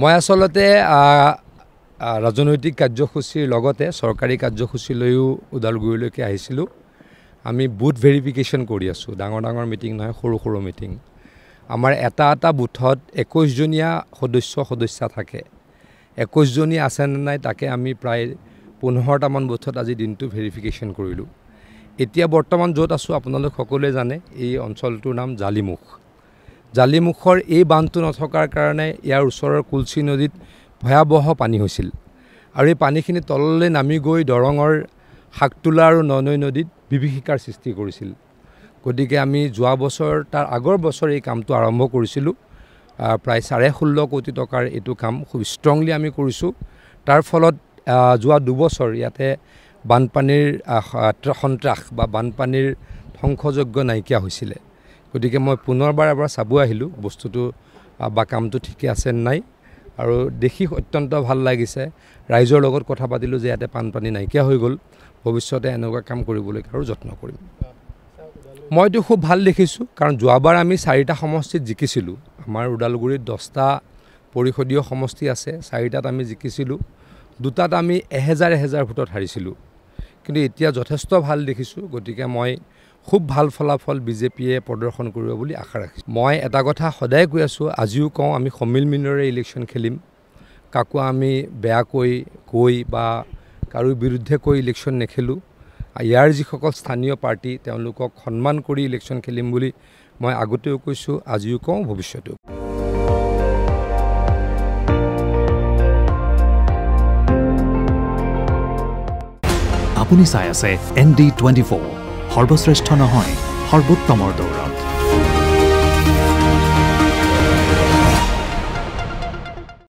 মই আসলতে ৰাজনৈতিক কাৰ্যসূচীৰ লগতে চৰকাৰী কাৰ্যসূচী লৈও ওদালগুৰিলৈকে আহিছিলোঁ। আমি বুথ ভেৰিফিকেশ্যন কৰি আছোঁ। ডাঙৰ ডাঙৰ মিটিং নহয়, সৰু সৰু মিটিং। আমাৰ এটা বুথত 21জনীয়া সদস্যা থাকে। 21জনী আছে নে নাই তাকে আমি প্ৰায় 15টামান বুথত আজি দিনটো ভেৰিফিকেশ্যন কৰিলোঁ। এতিয়া বৰ্তমান য'ত আছোঁ আপোনালোক সকলোৱে জানে, এই অঞ্চলটোৰ নাম জালিমুখ। জালিমুখৰ এই বান্ধটো নথকাৰ কাৰণে ইয়াৰ ওচৰৰ কুলচি নদীত ভয়াৱহ পানী হৈছিল আৰু এই পানীখিনি তললৈ নামি গৈ দৰঙৰ শাকতোলা আৰু ননৈ নদীত বিভীষিকাৰ সৃষ্টি কৰিছিল। গতিকে আমি যোৱা বছৰ তাৰ আগৰ বছৰ এই কামটো আৰম্ভ কৰিছিলোঁ। প্ৰায় 16.5 কোটি টকাৰ এইটো কাম খুব ষ্ট্ৰংলি আমি কৰিছোঁ। তাৰ ফলত যোৱা 2 বছৰ ইয়াতে বানপানীৰ সন্ত্ৰাস বা বানপানীৰ ধ্বংসযজ্ঞ নাইকিয়া হৈছিলে। গতিকে মই পুনৰবাৰ এবাৰ চাব আহিলোঁ বস্তুটো বা কামটো ঠিকে আছে নাই, আৰু দেখি অত্যন্ত ভাল লাগিছে। ৰাইজৰ লগত কথা পাতিলোঁ যে ইয়াতে বানপানী নাইকিয়া হৈ গ'ল, ভৱিষ্যতে এনেকুৱা কাম কৰিবলৈ আৰু যত্ন কৰিম। মইতো খুব ভাল দেখিছোঁ, কাৰণ যোৱাবাৰ আমি 4টা সমষ্টিত জিকিছিলোঁ। আমাৰ ওদালগুৰিত 10টা পৰিষদীয় সমষ্টি আছে, 4টাত আমি জিকিছিলোঁ, 2টাত আমি 1000 ভোটত হাৰিছিলোঁ। কিন্তু এতিয়া যথেষ্ট ভাল দেখিছোঁ। গতিকে মই খুব ভাল ফলাফল বিজেপিয়ে প্ৰদৰ্শন কৰিব বুলি আশা ৰাখিছোঁ। মই এটা কথা সদায় কৈ আছোঁ, আজিও কওঁ, আমি সমিলমিলেৰে ইলেকশ্যন খেলিম। কাকো আমি বেয়াকৈ কৈ বা কাৰো বিৰুদ্ধে কৈ ইলেকশ্যন নেখেলোঁ। ইয়াৰ যিসকল স্থানীয় পাৰ্টি তেওঁলোকক সন্মান কৰি ইলেকশ্যন খেলিম বুলি মই আগতেও কৈছোঁ, আজিও কওঁ, ভৱিষ্যতেও। আপুনি চাই আছে ND24, সৰ্বশ্ৰেষ্ঠ নহয়, সৰ্বোত্তমৰ দৌৰ।